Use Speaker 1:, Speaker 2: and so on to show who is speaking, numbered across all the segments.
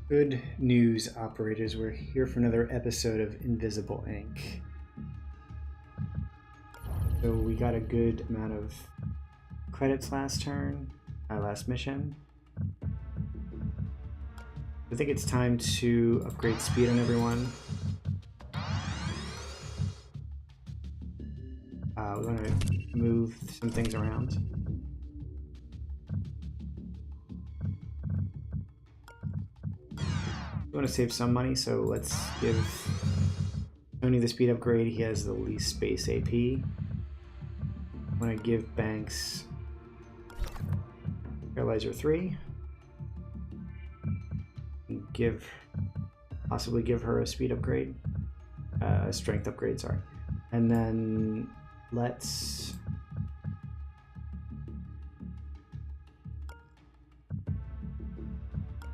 Speaker 1: Good news, operators. We're here for another episode of Invisible Ink. So we got a good amount of credits last turn, last mission. I think it's time to upgrade speed on everyone. We're going to move some things around. We want to save some money, so let's give Tony the speed upgrade. He has the least space AP. I want to give Banks Paralyzer 3. And possibly give her a speed upgrade. A strength upgrade, sorry. And then let's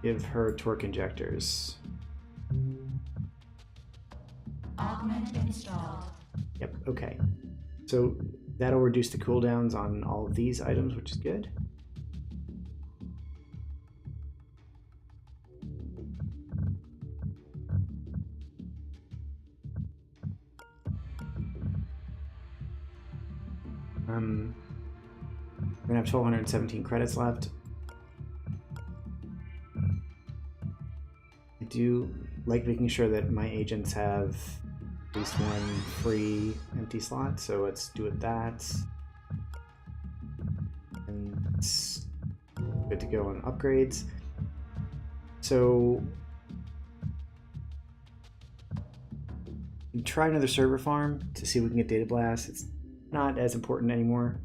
Speaker 1: give her torque injectors.
Speaker 2: Augment installed.
Speaker 1: Yep, okay. So that'll reduce the cooldowns on all of these items, which is good. We're gonna have 1,217 credits left. I do like making sure that my agents have at least one free empty slot, so let's do it that. And it's good to go on upgrades. So try another server farm to see if we can get data blasts. It's not as important anymore.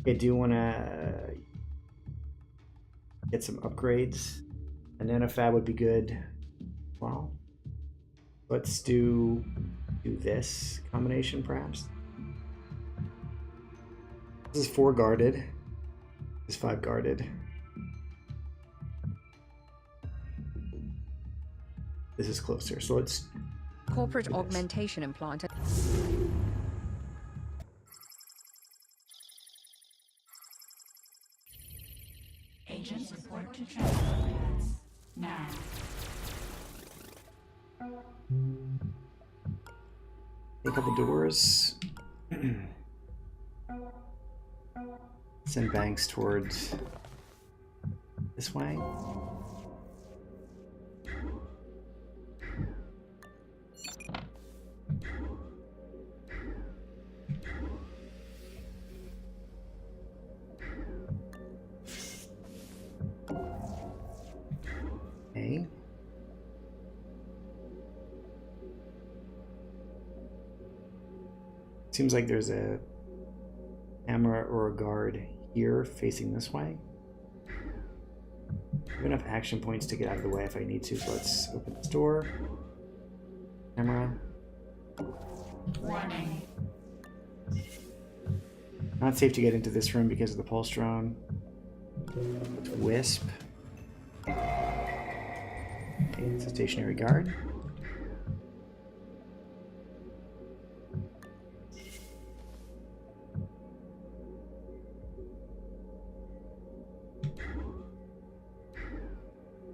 Speaker 1: I do want to get some upgrades. A nanofab would be good. Well, let's do this combination perhaps. This is 4 guarded. This is 5 guarded. This is closer. So let's
Speaker 3: corporate augmentation implant.
Speaker 2: Agents report to transfer pads now.
Speaker 1: A couple doors. Send Banks towards this way. Okay. Seems like there's a camera or a guard here facing this way. I have enough action points to get out of the way if I need to, so let's open this door. Camera.
Speaker 2: Warning.
Speaker 1: Not safe to get into this room because of the pulse drone. Wisp. Okay, it's a stationary guard.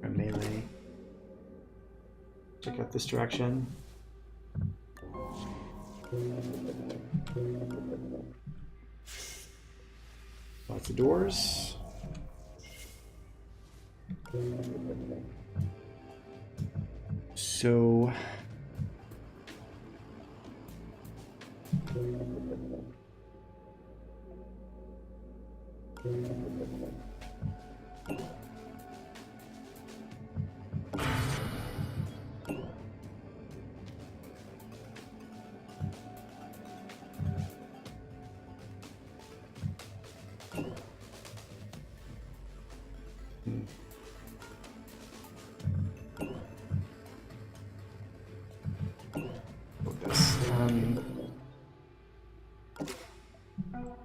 Speaker 1: A melee. Check out this direction. Lots of doors. So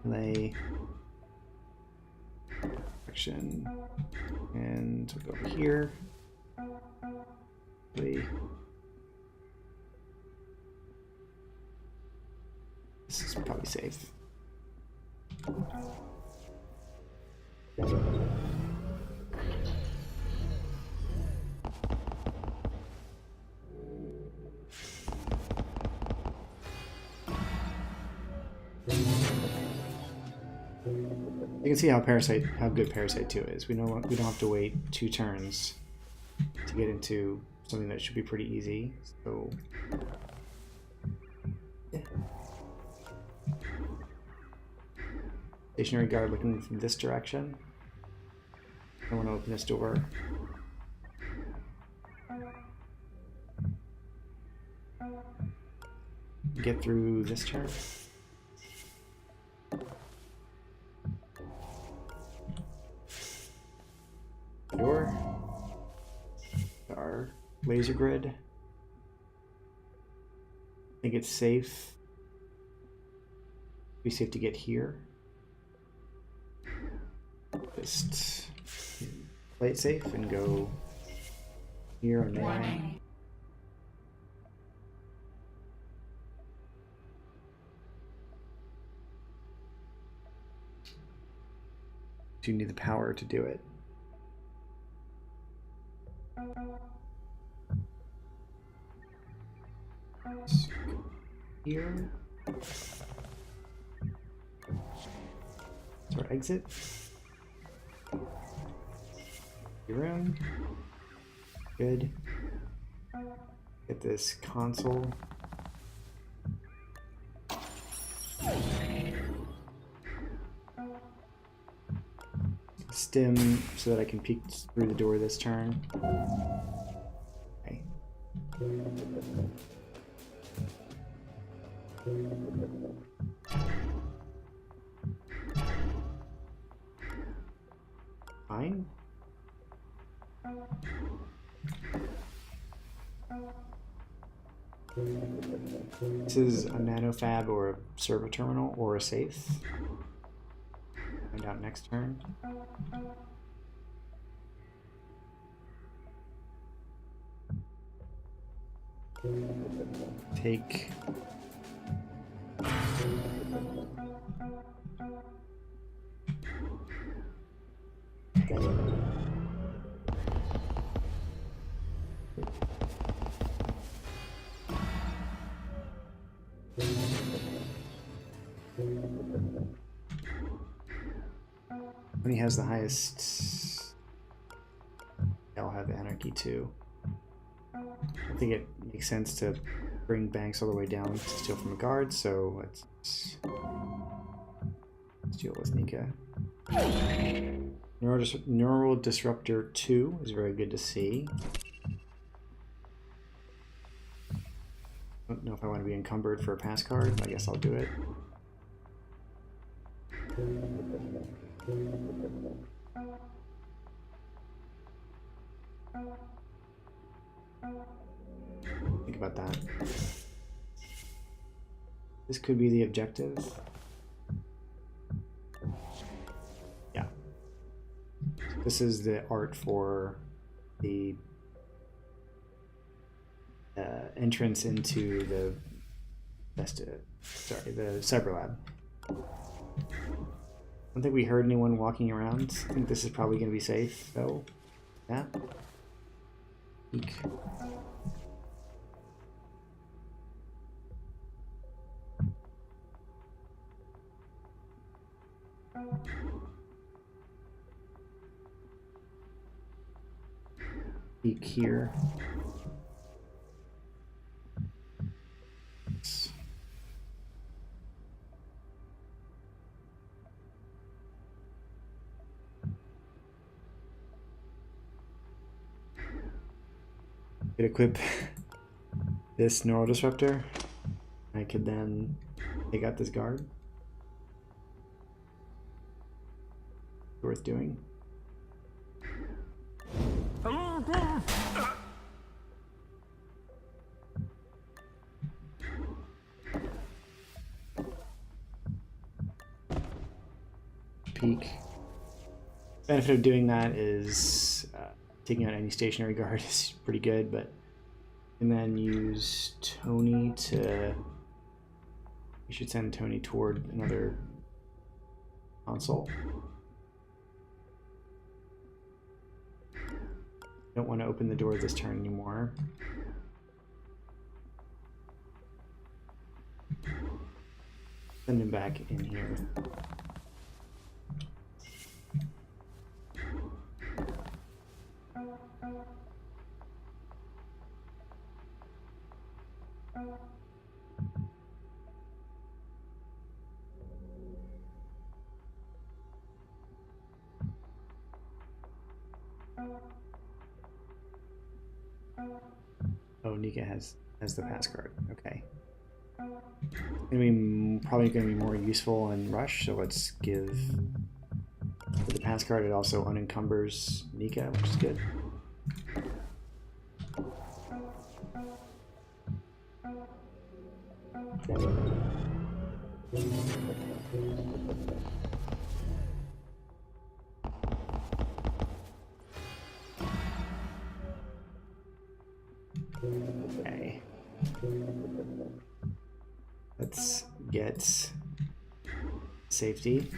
Speaker 1: lay action, and we'll go over here. Lay. This is probably safe. You can see how good Parasite 2 is. We don't have to wait 2 turns to get into something that should be pretty easy. So yeah. Stationary guard looking from this direction. I want to open this door. Get through this turn. Door. Our laser grid. I think it's safe. Be safe to get here. Just play it safe and go here and there. You need the power to do it. Here. So our exit. Your room. Good. Get this console. Stim so that I can peek through the door this turn. Okay. Fine. This is a nanofab or a servo terminal or a safe. Find out next turn. Take when he has the highest, I'll have anarchy too. I think it makes sense to bring banks all the way down to steal from a guard, so let's steal this Nika. Neural Disruptor 2 is very good to see. I don't know if I want to be encumbered for a pass card, but I guess I'll do it. Think about that. This could be the objective. Yeah. This is the art for the entrance into the Cyber Lab. I don't think we heard anyone walking around. I think this is probably going to be safe, though. Yeah. Eek. Peek here. Could equip this neural disruptor. I could then take out this guard. Worth doing. Peek. Benefit of doing that is taking out any stationary guard is pretty good, but and then use Tony to. You should send Tony toward another console. Don't want to open the door this turn anymore. Send him back in here. Oh, Nika has the pass card. Okay. Probably going to be more useful in Rush, so let's give the pass card. It also unencumbers Nika, which is good. Okay. Let's get safety.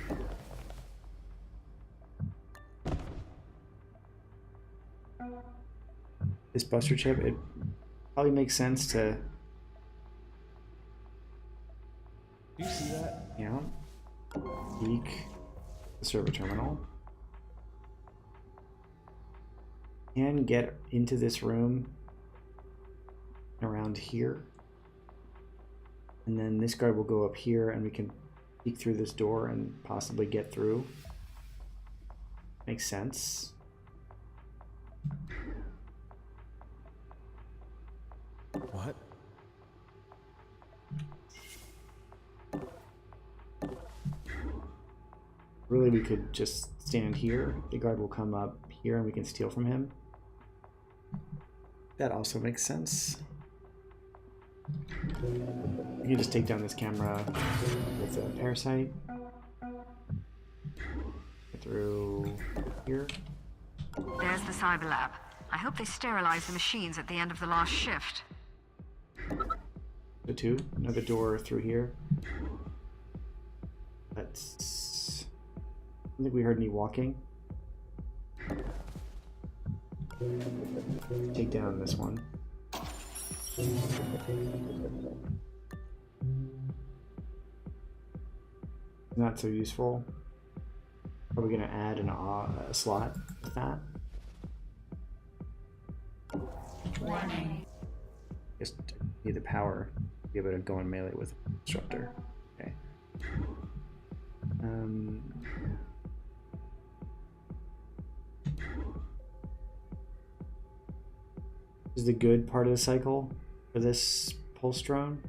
Speaker 1: This buster chip, it probably makes sense to...
Speaker 4: Do you see that?
Speaker 1: Yeah. Peek the server terminal. And get into this room around here. And then this guard will go up here and we can peek through this door and possibly get through. Makes sense.
Speaker 4: What?
Speaker 1: Really, we could just stand here. The guard will come up here and we can steal from him. That also makes sense. You can just take down this camera with a parasite. Get through here.
Speaker 3: There's the cyber lab. I hope they sterilize the machines at the end of the last shift.
Speaker 1: The two. Another door through here. Let's... I don't think we heard any walking. Take down this one. Not so useful. Probably gonna add a slot with that.
Speaker 2: Warning.
Speaker 1: Just need the power to be able to go in melee with Disruptor. Okay. Is the good part of the cycle for this pulse drone.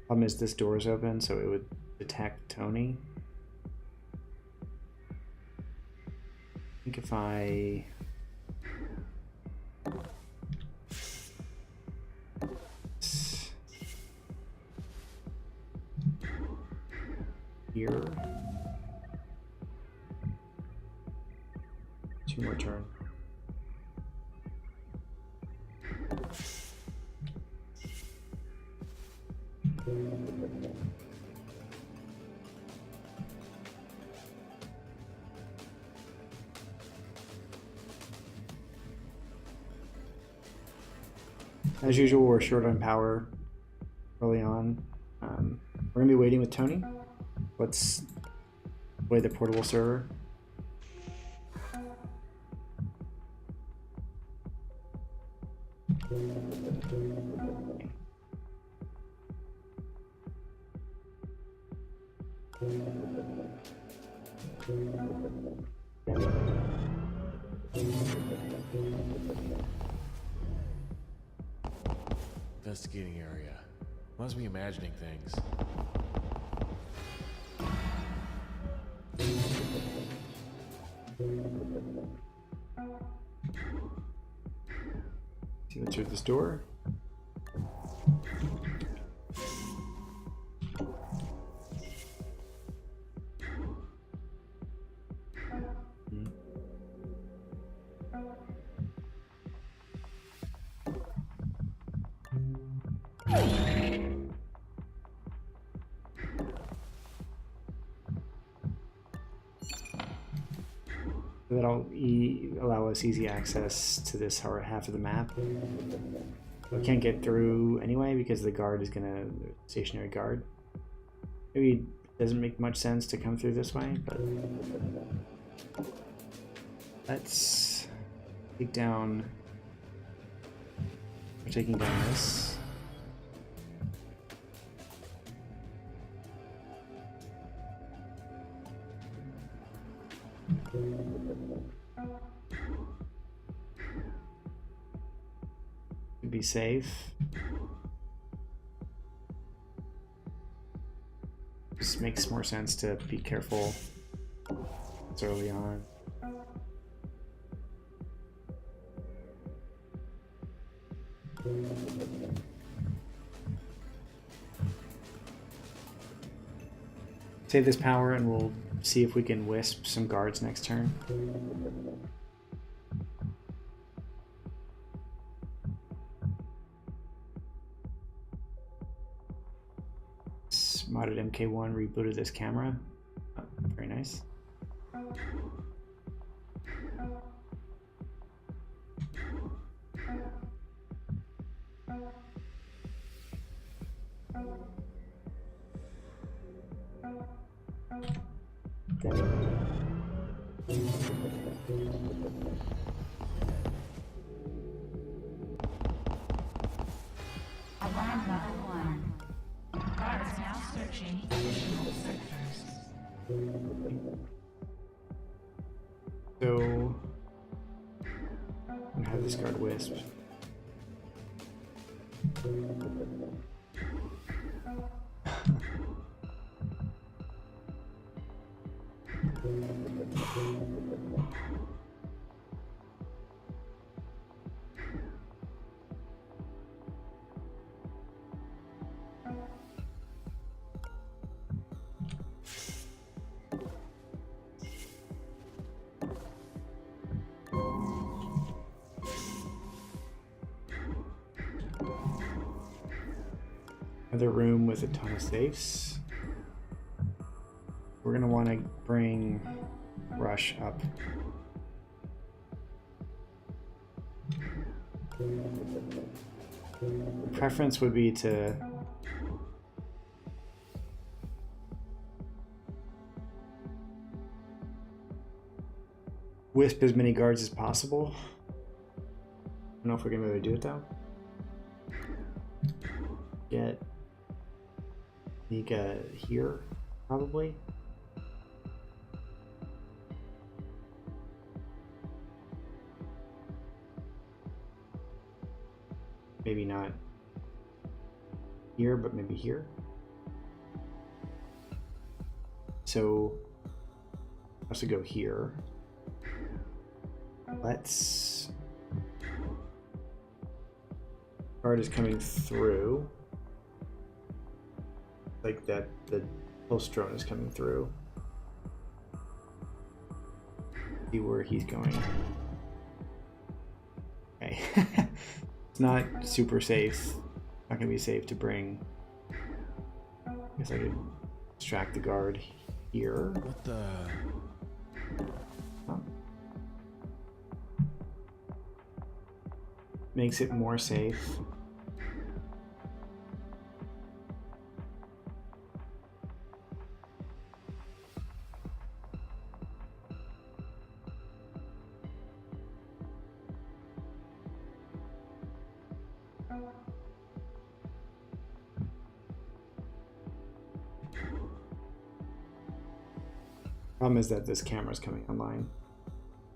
Speaker 1: Problem is this door is open, so it would detect Tony. I think if I here, 2 more turn. As usual, we're short on power early on. We're gonna be waiting with Tony. Let's play the portable server.
Speaker 4: Investigating area. Must be imagining things.
Speaker 1: See what's through this door. That'll allow us easy access to this half of the map. We can't get through anyway because the guard is gonna stationary guard. Maybe it doesn't make much sense to come through this way, but let's take down. We're taking down this. To be safe. Just makes more sense to be careful early on. Save this power and we'll see if we can wisp some guards next turn. Modded MK1 rebooted this camera. Oh, very nice.
Speaker 2: Alarm level 1. Guards now searching additional sectors.
Speaker 1: So I'm gonna have this guard wisp. Another room with a ton of safes. We're gonna want to bring Rush up. The preference would be to wisp as many guards as possible. I don't know if we're gonna be able to do it though. Get Nika here, probably. Maybe not here, but maybe here. So I have to go here. Let's. Guard is coming through. Like that, the pulse drone is coming through. See where he's going. Okay. It's not super safe. Not gonna be safe to bring. I guess I could distract the guard here.
Speaker 4: What the?
Speaker 1: Oh. Makes it more safe. Problem is that this camera's coming online.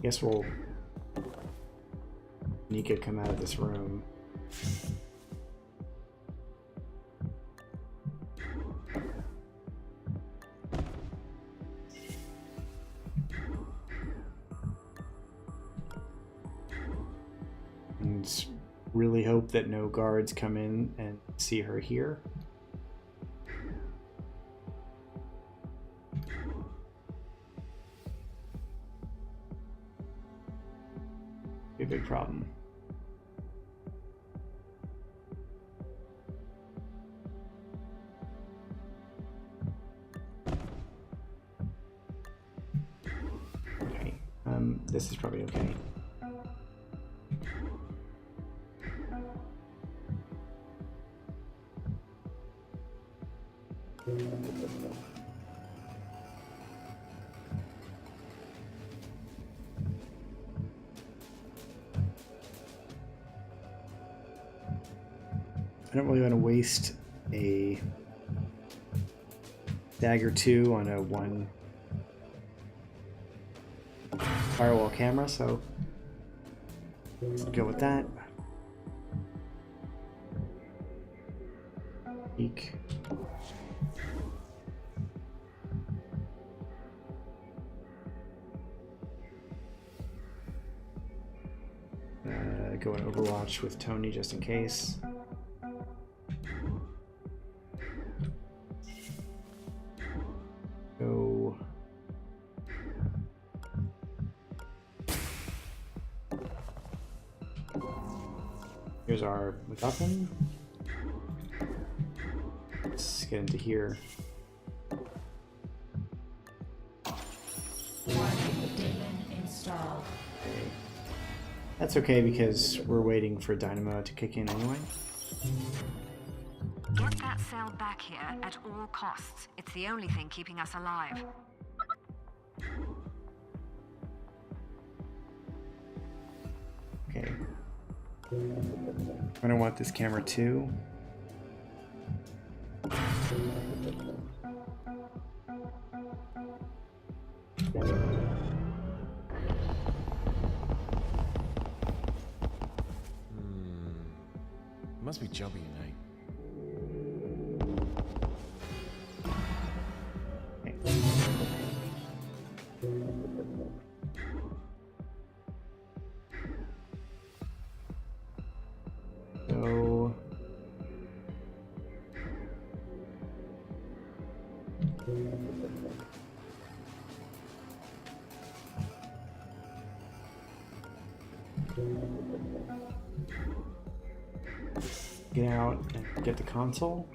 Speaker 1: Guess we'll Nika come out of this room. And really hope that no guards come in and see her here. Be a big problem. Okay, this is probably okay. I don't really want to waste a dagger 2 on a 1 firewall camera, so let's go with that. Peek. Go in Overwatch with Tony just in case. Go. Here's our MacGuffin. Let's get into here.
Speaker 2: Installed.
Speaker 1: Okay. That's okay because we're waiting for Dynamo to kick in anyway.
Speaker 3: Get that cell back here at all costs. It's the only thing keeping us alive.
Speaker 1: Okay. I'm gonna want this camera too.
Speaker 4: It must be jumpy at night.
Speaker 1: So get out and get the console.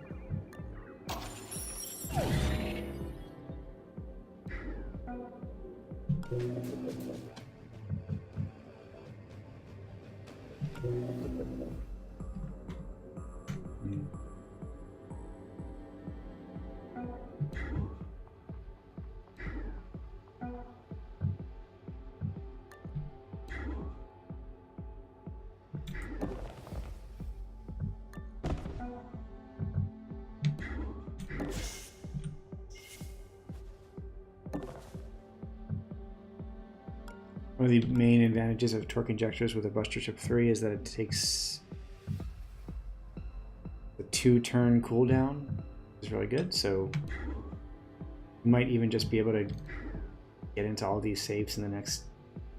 Speaker 1: One of the main advantages of torque injectors with a Buster Chip 3 is that it takes the 2-turn cooldown, is really good, so you might even just be able to get into all these safes in the next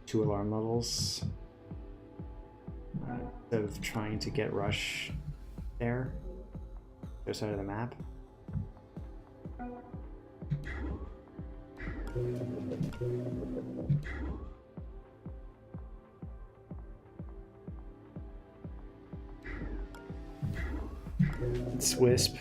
Speaker 1: 2 alarm levels instead of trying to get rush there, the other side of the map. It's Wisp.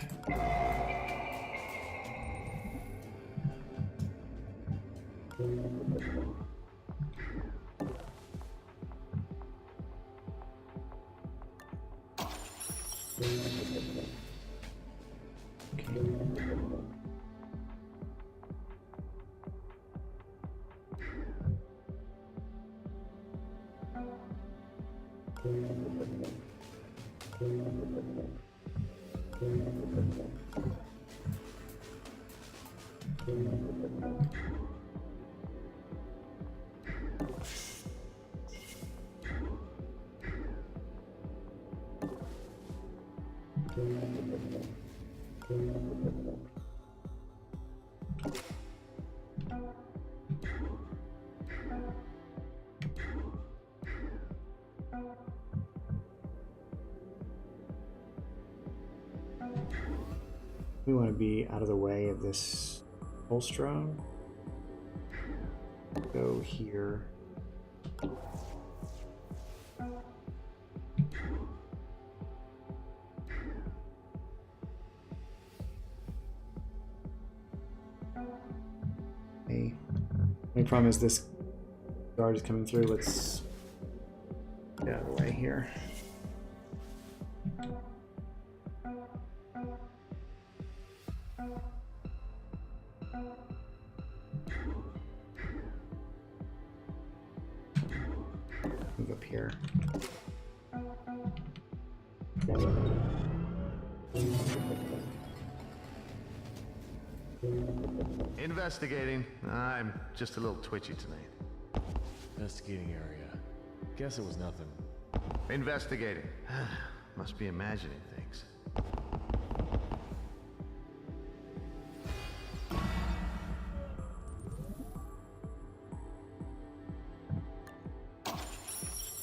Speaker 1: We want to be out of the way of this Holstrom. Go here. Okay. My problem is this guard is coming through. Let's get out of the way here. Move up here.
Speaker 5: Investigating. I'm just a little twitchy tonight.
Speaker 4: Investigating area. Guess it was nothing.
Speaker 5: Investigating. Must be imagining things.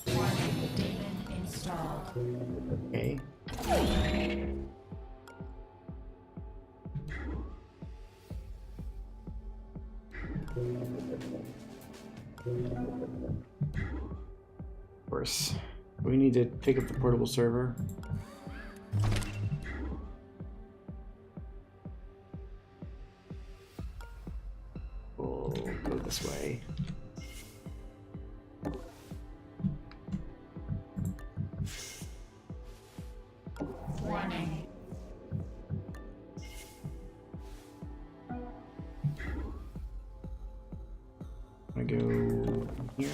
Speaker 2: Warning, daemon installed.
Speaker 1: Okay. Of course. We need to pick up the portable server. We'll go this way.
Speaker 2: Warning.
Speaker 1: I'm gonna go here.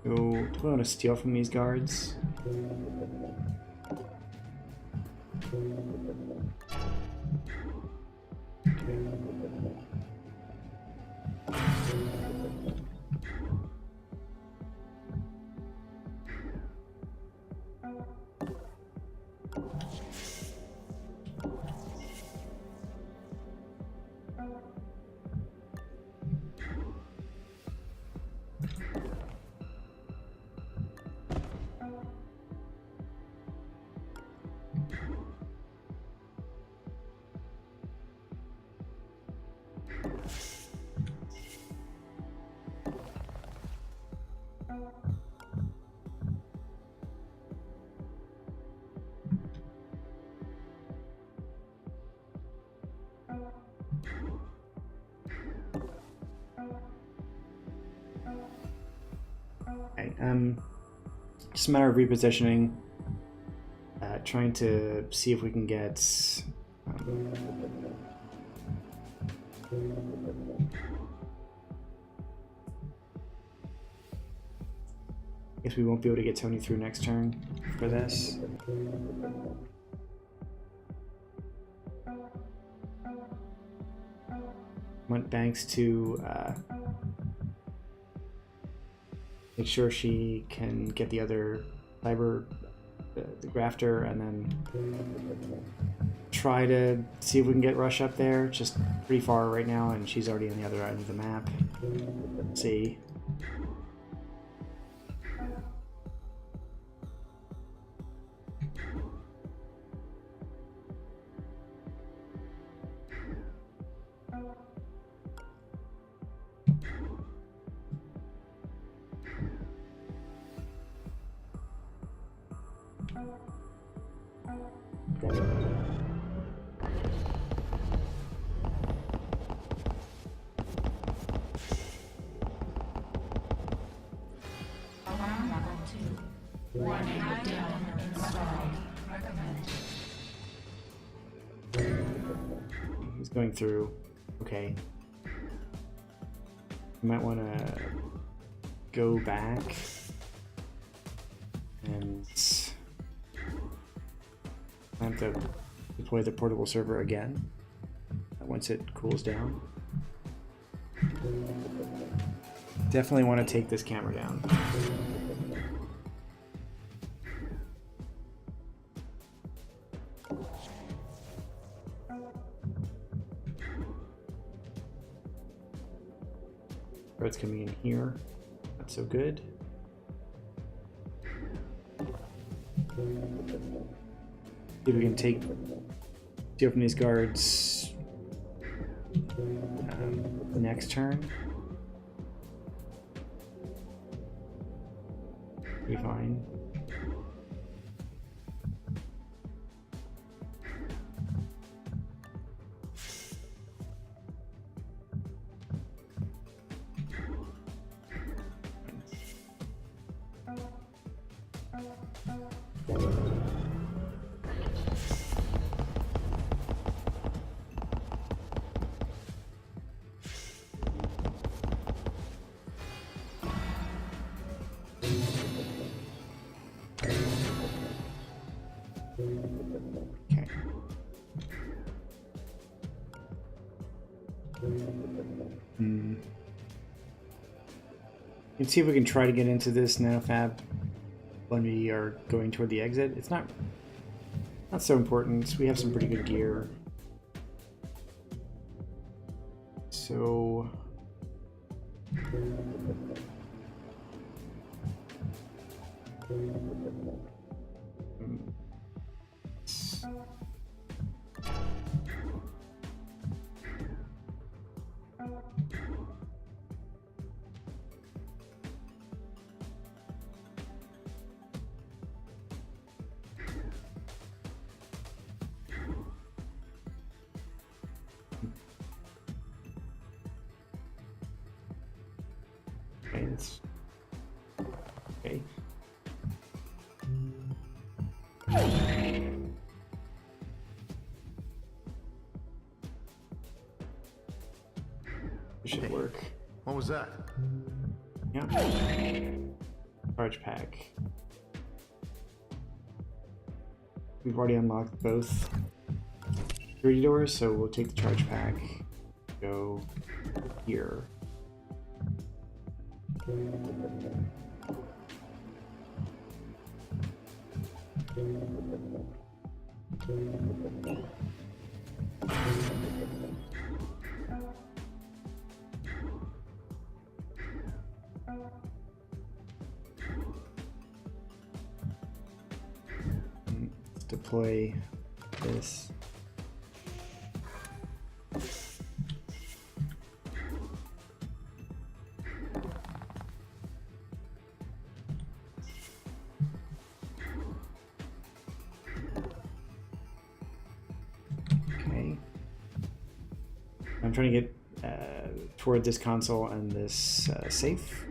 Speaker 1: So, do we want to steal from these guards? Okay, just a matter of repositioning, trying to see if we can get I guess we won't be able to get Tony through next turn for this. Want Banks to make sure she can get the other cyber, the grafter, and then try to see if we can get Rush up there. It's just pretty far right now, and she's already on the other end of the map. Let's see.
Speaker 2: Alarm level 2. Warning, daemon installed. Recommend.
Speaker 1: He's going through. Okay. You might want to go back and time to deploy the portable server again once it cools down. Definitely want to take this camera down. Red's coming in here. Not so good. See if we can steal from these guards the next turn. Be fine. Okay. Let's see if we can try to get into this nanofab when we are going toward the exit. It's not so important. We have some pretty good gear. So okay, that's okay. This should work.
Speaker 5: What was that?
Speaker 1: Yeah. Charge pack. We've already unlocked both security doors, so we'll take the charge pack, go here. Let's deploy this. Okay. I'm trying to get toward this console and this safe.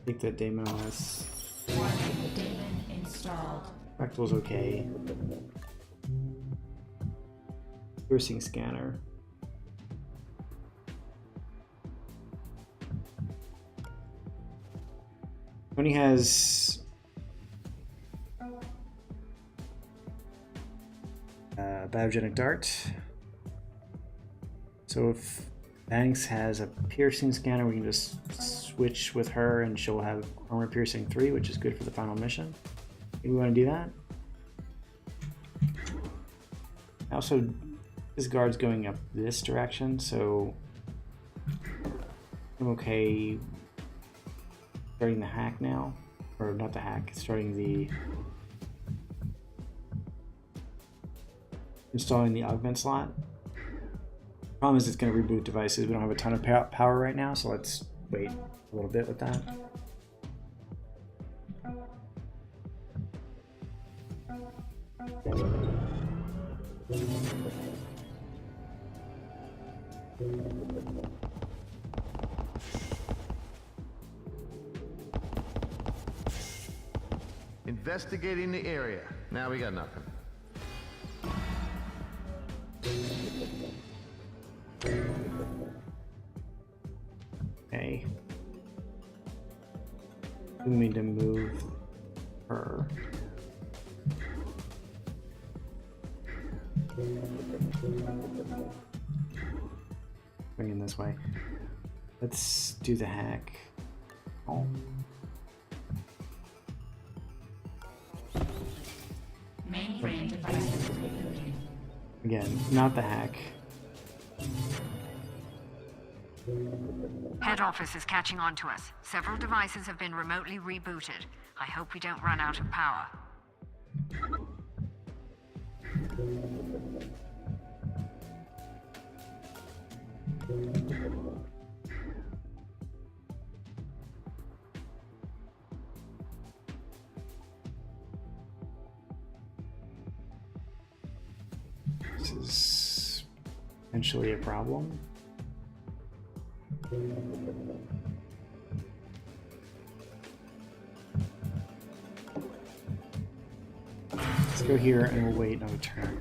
Speaker 1: Take that daemon on us.
Speaker 2: Warning, daemon installed.
Speaker 1: Fractal's okay. Piercing scanner. Tony has biogenic dart. So if Banks has a piercing scanner, we can just switch with her and she'll have armor piercing 3, which is good for the final mission. Maybe we want to do that. Also, this guard's going up this direction, so I'm okay starting the hack now. Or not the hack, starting the installing the augment slot. Problem is it's going to reboot devices. We don't have a ton of power right now, so let's wait a little bit with that.
Speaker 5: Investigating the area. Now we got nothing.
Speaker 1: Okay. We need to move her. Bring in this way. Let's do the hack. Oh.
Speaker 2: Mainframe devices rebooting.
Speaker 1: Again, not the hack.
Speaker 3: Head office is catching on to us. Several devices have been remotely rebooted. I hope we don't run out of power.
Speaker 1: This is potentially a problem. Let's go here and we'll wait on a turn.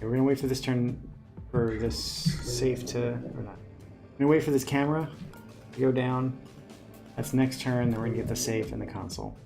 Speaker 1: We're gonna wait for this turn, for this safe to, or not. We're gonna wait for this camera to go down. That's next turn, then we're gonna get the safe and the console.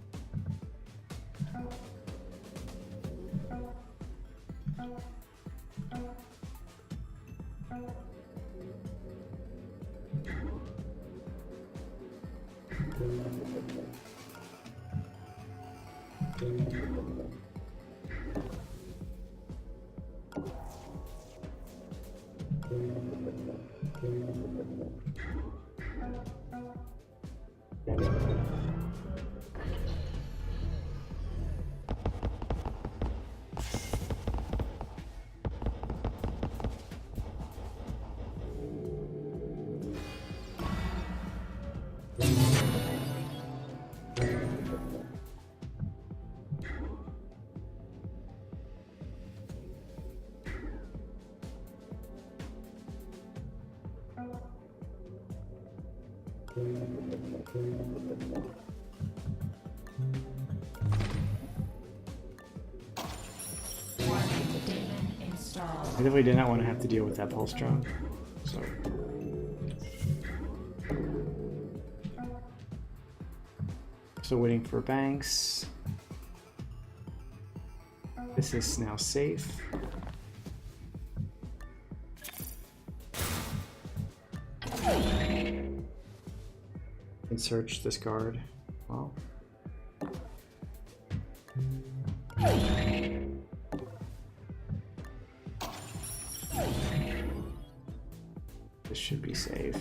Speaker 1: I definitely did not want to have to deal with that pulse drone, so. Still waiting for Banks. This is now safe. And search this guard. Well. This should be safe.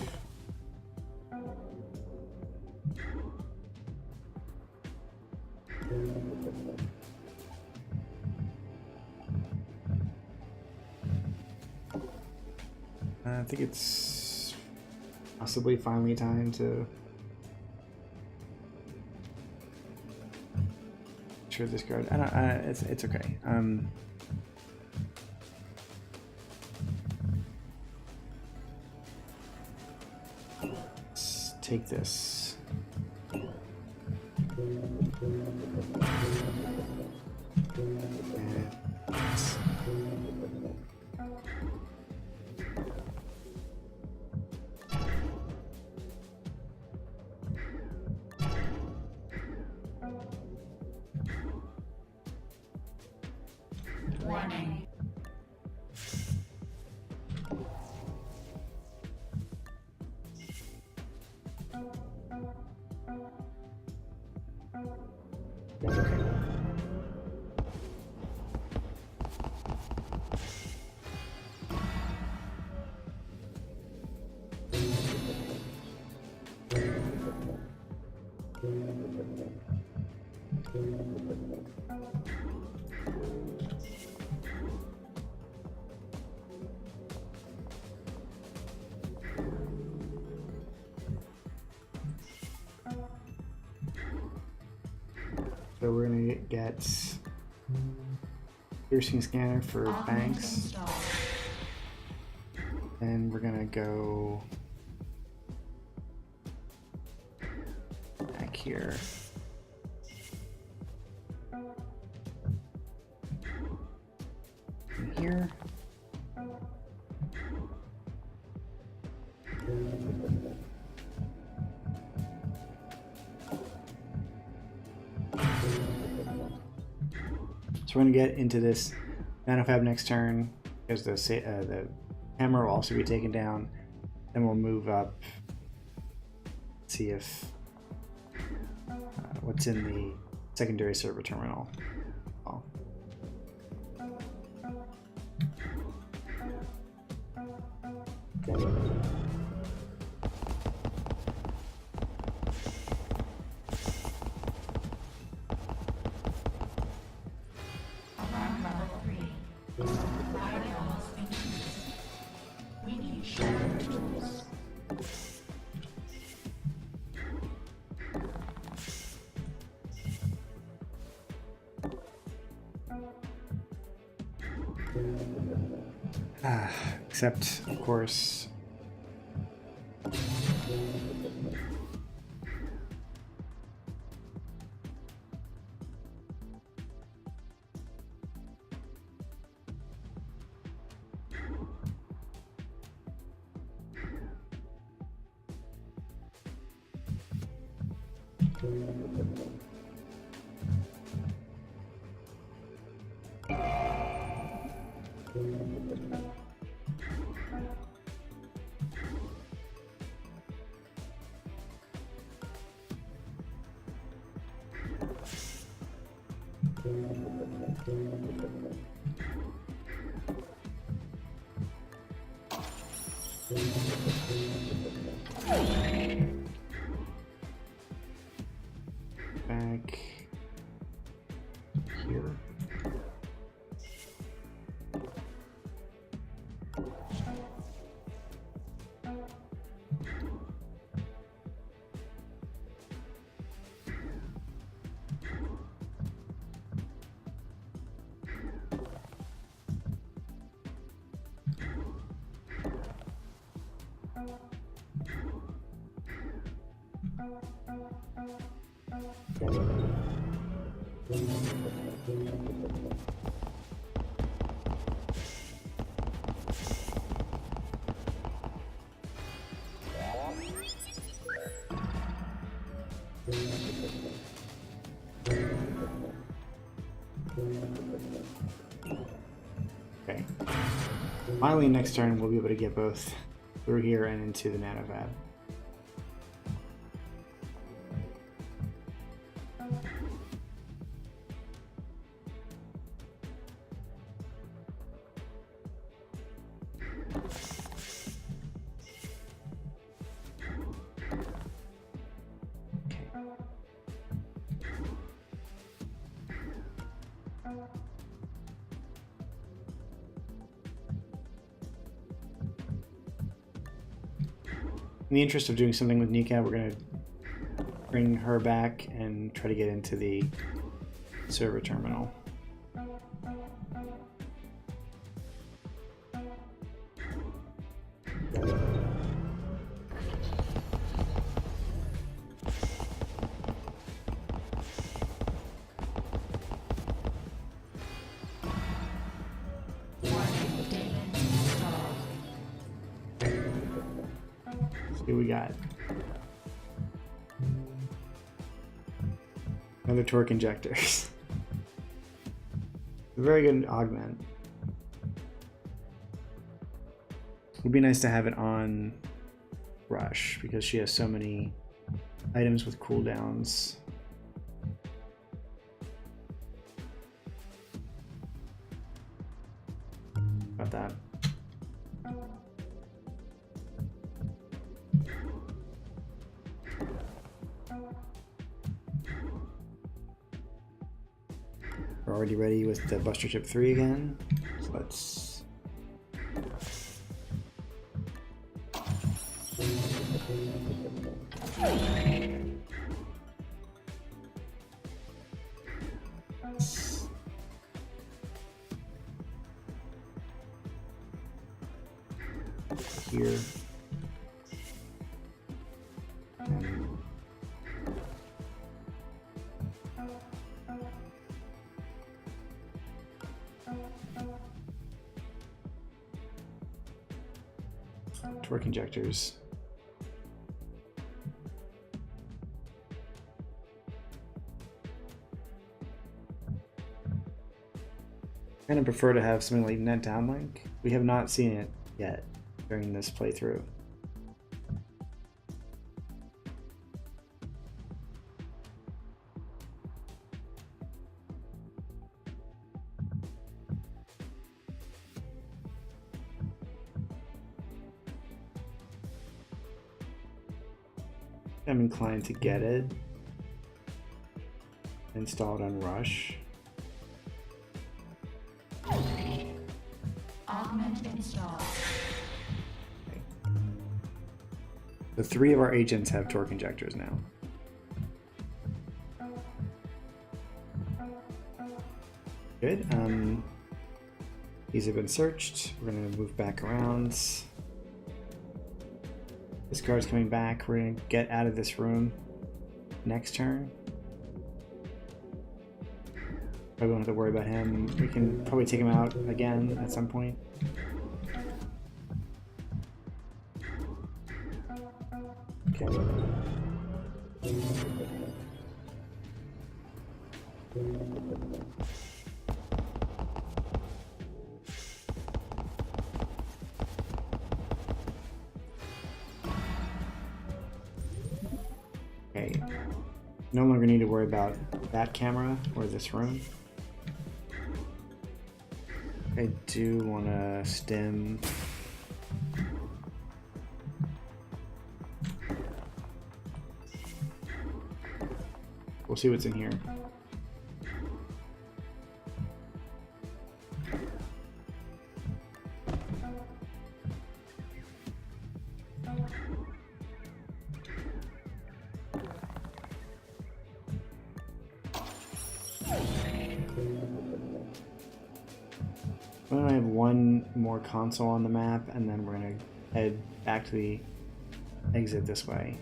Speaker 1: I think it's possibly finally time to sure this guard. I don't. It's okay. Let's take this.
Speaker 2: Warning.
Speaker 1: So we're gonna get piercing scanner for
Speaker 2: Augment
Speaker 1: Banks,
Speaker 2: installed.
Speaker 1: and we're gonna go back here. And here. So we're going to get into this nanofab next turn because the hammer will also be taken down. Then we'll move up, see if what's in the secondary server terminal. Oh.
Speaker 2: Alarm level 3. Vitals increased. We need shelter to
Speaker 1: Except, of course, back here. Okay. Finally, next turn, we'll be able to get both through here and into the nanofab. In the interest of doing something with Nika, we're going to bring her back and try to get into the server terminal. See what we got. Another torque injectors. Very good augment. Would be nice to have it on Rush because she has so many items with cooldowns. About that. We're already ready with the Buster Chip 3 again. So let's here. Torque injectors. I kind of prefer to have something like net downlink. We have not seen it yet during this playthrough. I'm inclined to get it installed on Rush.
Speaker 2: Augment installed.
Speaker 1: Okay. The 3 of our agents have torque injectors now. These have been searched. We're going to move back around. This guard's coming back. We're going to get out of this room next turn. Probably won't have to worry about him. We can probably take him out again at some point. Okay. Okay. No longer need to worry about that camera or this room. I do want to stem. We'll see what's in here. Why don't I have one more console on the map, and then we're gonna head back to the exit this way.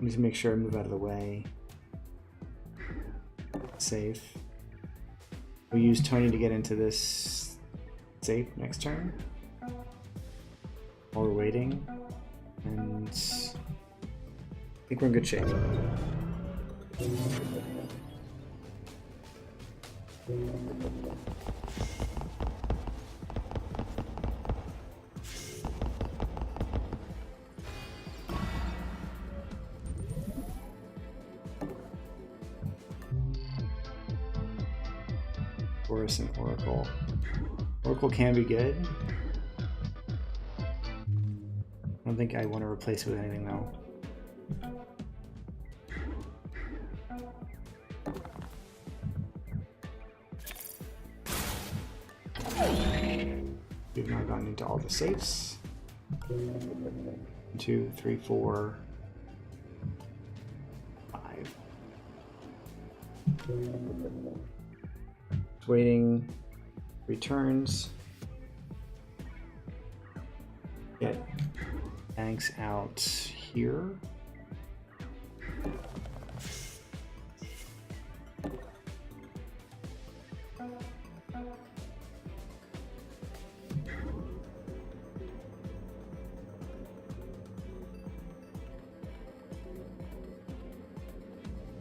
Speaker 1: Just make sure I move out of the way. Safe. We'll use Tony to get into this safe next turn. While we're waiting. And I think we're in good shape. Fluorescent Oracle. Oracle can be good. I don't think I want to replace it with anything though. We've now gone into all the safes. 1, 2, 3, 4, 5. Waiting. Returns. Get banks out here.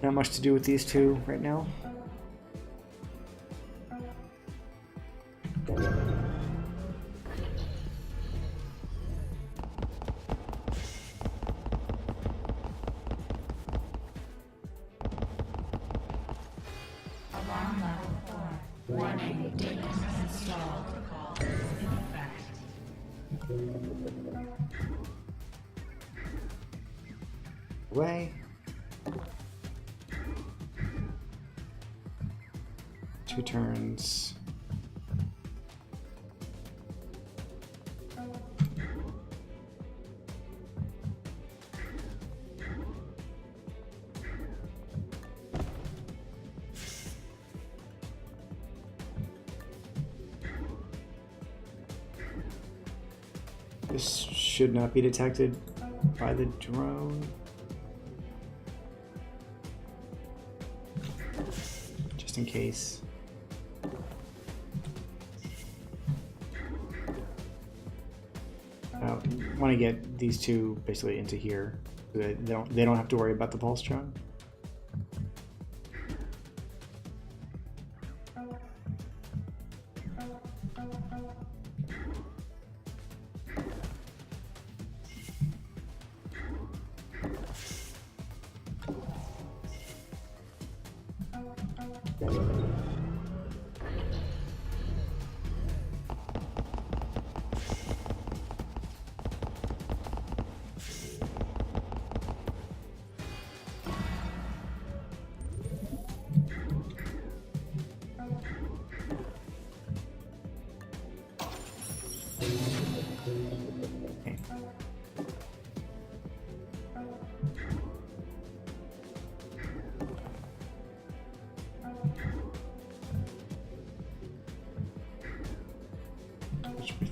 Speaker 1: Not much to do with these two right now.
Speaker 2: Alarm level 4. Warning, data installed. In effect.
Speaker 1: Away. 2 turns. This should not be detected by the drone. Just in case. I want to get these two basically into here so that they don't have to worry about the pulse drone.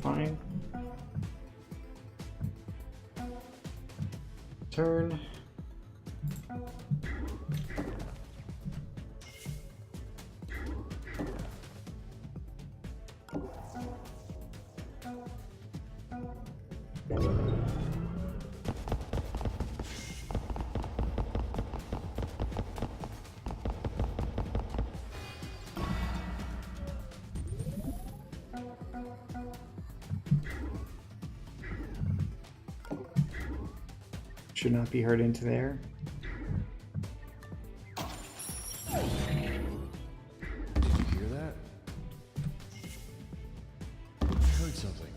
Speaker 1: fine. Turn. Should not be heard into there.
Speaker 4: Did you hear that? I heard something.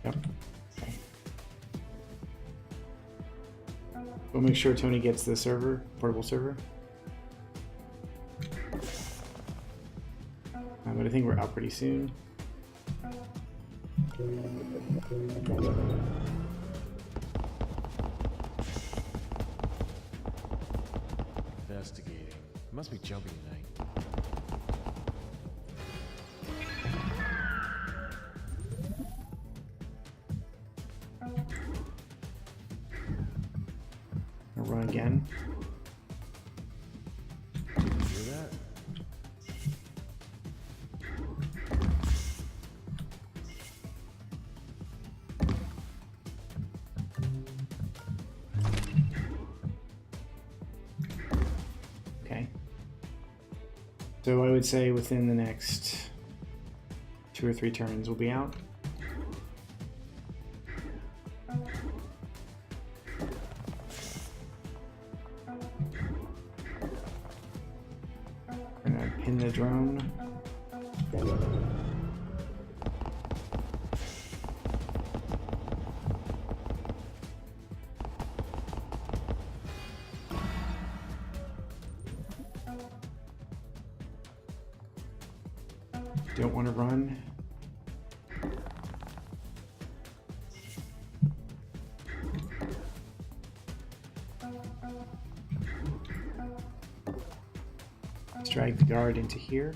Speaker 1: Yep. Okay. We'll make sure Tony gets the server, portable server. But I think we're out pretty soon.
Speaker 4: Investigating. It must be jumpy tonight.
Speaker 1: I'll run again.
Speaker 4: Did you hear that?
Speaker 1: Okay. So I would say within the next 2 or 3 turns we'll be out. We're gonna pin the drone. Don't want to run. Let's drag the guard into here.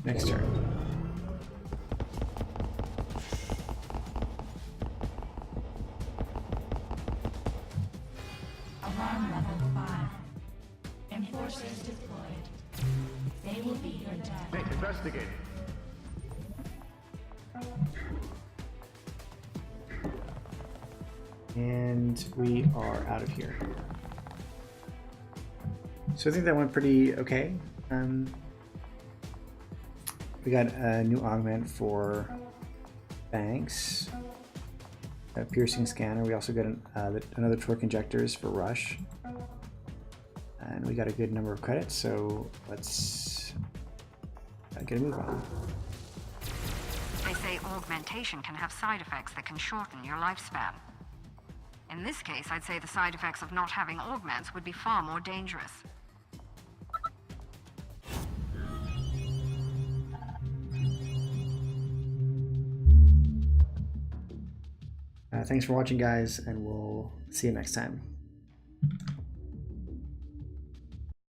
Speaker 1: Next turn.
Speaker 2: Alarm level 5. Enforcers deployed. They will be your death.
Speaker 5: Hey, investigate.
Speaker 1: And we are out of here. So I think that went pretty okay. We got a new augment for banks, a piercing scanner. We also got another torque injectors for rush. And we got a good number of credits, so let's get a move on.
Speaker 3: They say augmentation can have side effects that can shorten your lifespan. In this case, I'd say the side effects of not having augments would be far more dangerous.
Speaker 1: Thanks for watching, guys, and we'll see you next time.